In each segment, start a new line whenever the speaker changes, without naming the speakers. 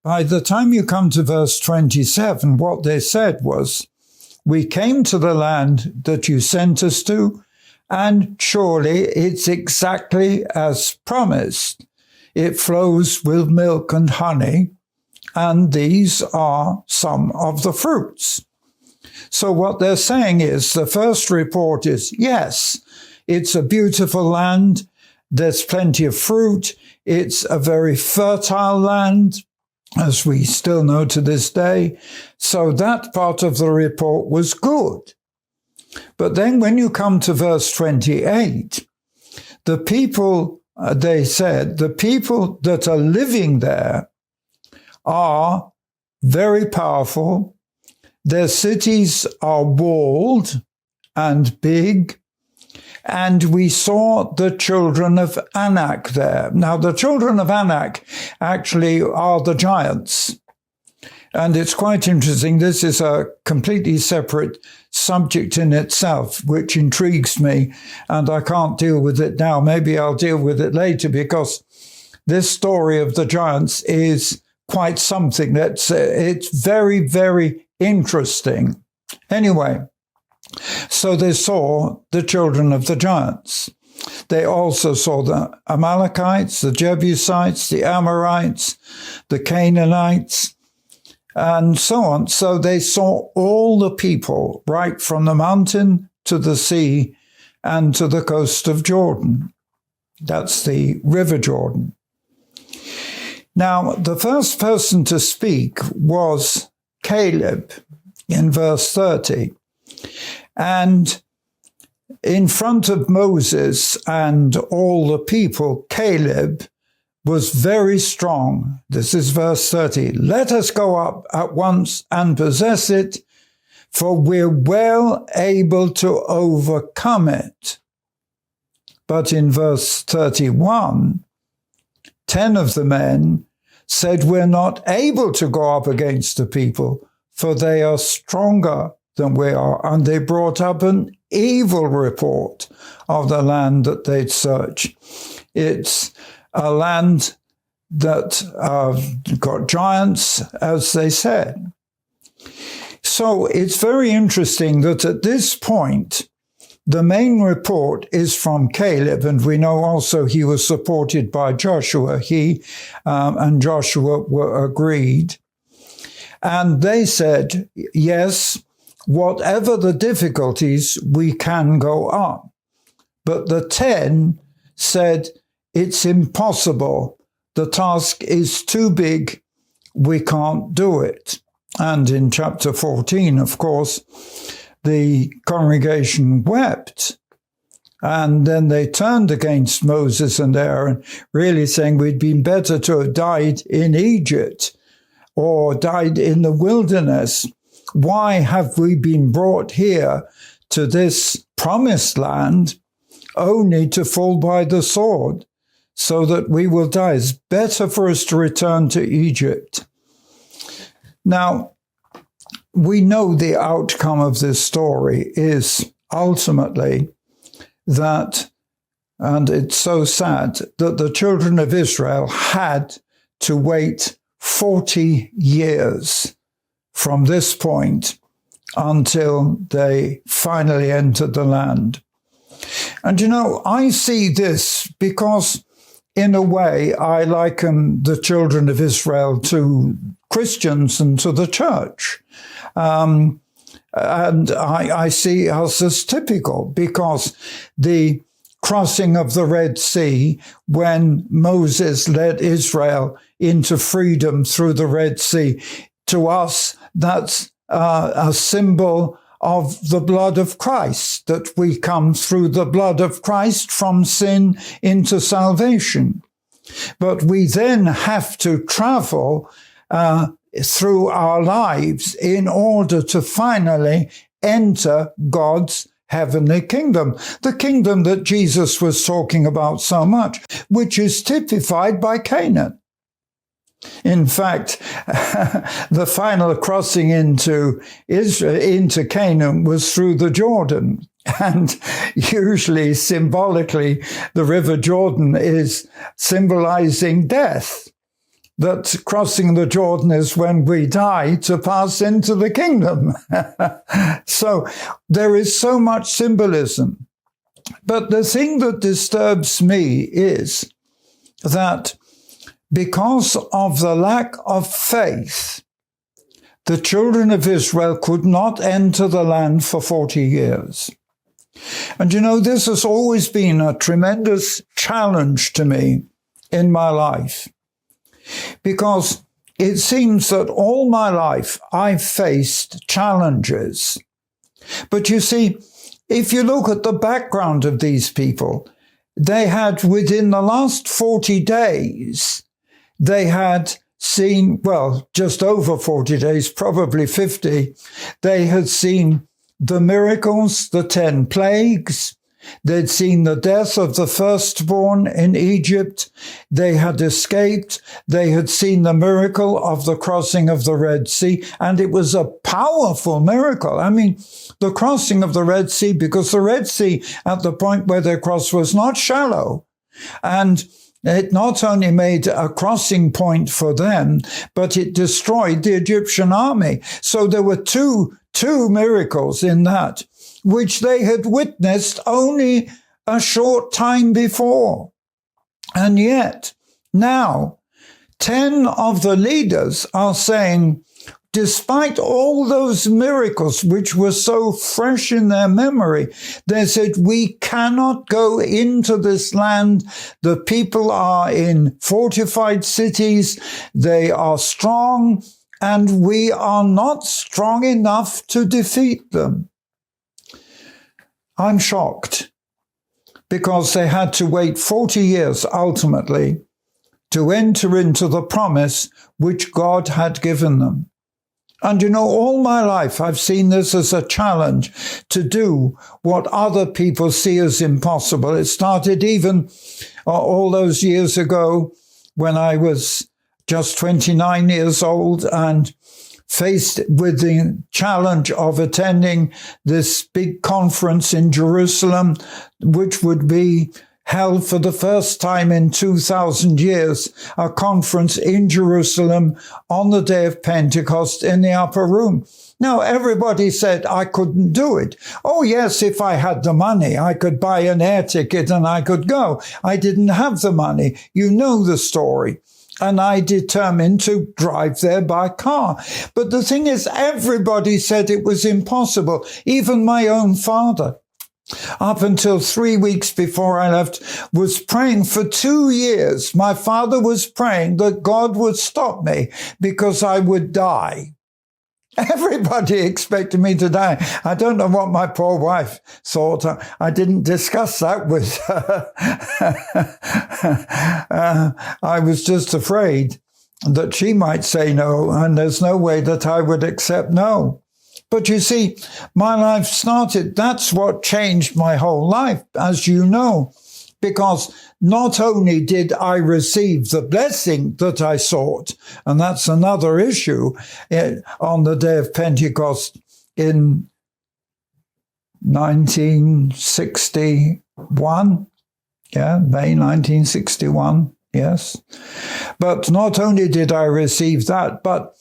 by the time you come to verse 27, what they said was, we came to the land that you sent us to, and surely it's exactly as promised. It flows with milk and honey, and these are some of the fruits. So what they're saying is, the first report is, yes, it's a beautiful land. There's plenty of fruit. It's a very fertile land, as we still know to this day. So that part of the report was good. But then when you come to verse 28, the people, they said, the people that are living there are very powerful. Their cities are walled and big. And we saw the children of Anak there. Now, the children of Anak actually are the giants. And it's quite interesting. This is a completely separate subject in itself, which intrigues me, and I can't deal with it now. Maybe I'll deal with it later, because this story of the giants is quite something it's very, very interesting. Anyway, so they saw the children of the giants. They also saw the Amalekites, the Jebusites, the Amorites, the Canaanites, and so on. So they saw all the people, right from the mountain to the sea and to the coast of Jordan. That's the River Jordan. Now, the first person to speak was Caleb in verse 30. And in front of Moses and all the people, Caleb was very strong. This is verse 30. Let us go up at once and possess it, for we're well able to overcome it. But in verse 31, 10 of the men said, we're not able to go up against the people, for they are stronger than we are. And they brought up an evil report of the land that they'd searched. It's a land that got giants, as they said. So it's very interesting that at this point, the main report is from Caleb, and we know also he was supported by Joshua. He and Joshua were agreed. And they said, yes, whatever the difficulties, we can go up. But the 10 said, it's impossible. The task is too big. We can't do it. And in chapter 14, of course, the congregation wept. And then they turned against Moses and Aaron, really saying we'd been better to have died in Egypt or died in the wilderness. Why have we been brought here to this promised land only to fall by the sword so that we will die? It's better for us to return to Egypt. Now, we know the outcome of this story is ultimately that, and it's so sad, that the children of Israel had to wait 40 years from this point until they finally entered the land. And you know, I see this because in a way I liken the children of Israel to Christians and to the church. And I see us as typical, because the crossing of the Red Sea, when Moses led Israel into freedom through the Red Sea, to us, that's a symbol of the blood of Christ, that we come through the blood of Christ from sin into salvation. But we then have to travel through our lives in order to finally enter God's heavenly kingdom, the kingdom that Jesus was talking about so much, which is typified by Canaan. In fact, the final crossing into Canaan was through the Jordan. And usually, symbolically, the River Jordan is symbolizing death. that crossing the Jordan is when we die to pass into the kingdom. So there is so much symbolism. But the thing that disturbs me is that because of the lack of faith, the children of Israel could not enter the land for 40 years. And you know, this has always been a tremendous challenge to me in my life, because it seems that all my life I've faced challenges. But you see, if you look at the background of these people, they had, within the last 40 days, they had seen, well, just over 40 days, probably 50, they had seen the miracles, the 10 plagues. They'd seen the death of the firstborn in Egypt. They had escaped. They had seen the miracle of the crossing of the Red Sea, and it was a powerful miracle. I mean, the crossing of the Red Sea, because the Red Sea at the point where they crossed was not shallow, and it not only made a crossing point for them, but it destroyed the Egyptian army. So there were two miracles in that, which they had witnessed only a short time before. And yet, now, 10 of the leaders are saying, despite all those miracles which were so fresh in their memory, they said, we cannot go into this land. The people are in fortified cities. They are strong, and we are not strong enough to defeat them. I'm shocked, because they had to wait 40 years ultimately to enter into the promise which God had given them. And you know, all my life I've seen this as a challenge to do what other people see as impossible. It started even all those years ago when I was just 29 years old and faced with the challenge of attending this big conference in Jerusalem, which would be held for the first time in 2,000 years, a conference in Jerusalem on the day of Pentecost in the upper room. Now, everybody said I couldn't do it. Oh, yes, if I had the money, I could buy an air ticket and I could go. I didn't have the money. You know the story. And I determined to drive there by car. But the thing is, everybody said it was impossible. Even my own father, up until 3 weeks before I left, was praying for 2 years. My father was praying that God would stop me because I would die. Everybody expected me to die. I don't know what my poor wife thought. I didn't discuss that with her. I was just afraid that she might say no, and there's no way that I would accept no. But you see, my life started. That's what changed my whole life, as you know, because not only did I receive the blessing that I sought, and that's another issue on the day of Pentecost in 1961, May 1961, yes. But not only did I receive that, but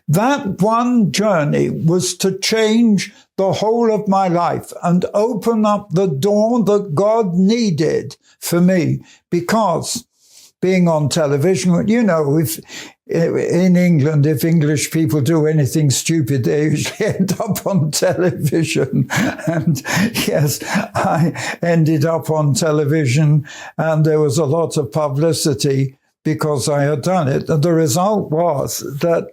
that one journey was to change the whole of my life and open up the door that God needed for me. Because being on television, you know, if in England, if English people do anything stupid, they usually end up on television. And yes, I ended up on television, and there was a lot of publicity because I had done it. And the result was that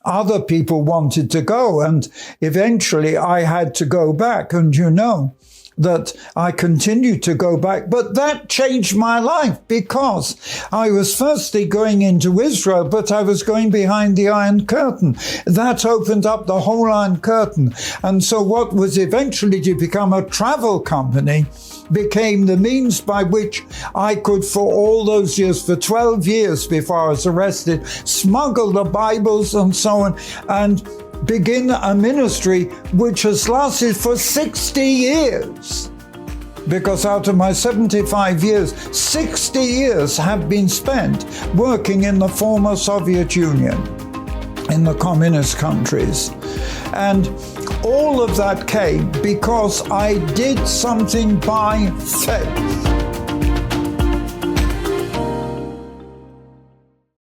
other people wanted to go, and eventually I had to go back. And you know that I continued to go back, but that changed my life because I was firstly going into Israel, but I was going behind the Iron Curtain. That opened up the whole Iron Curtain. And so what was eventually to become a travel company became the means by which I could, for all those years, for 12 years before I was arrested, smuggle the Bibles and so on, and begin a ministry which has lasted for 60 years. because out of my 75 years, 60 years have been spent working in the former Soviet Union, in the communist countries. And all of that came because I did something by faith.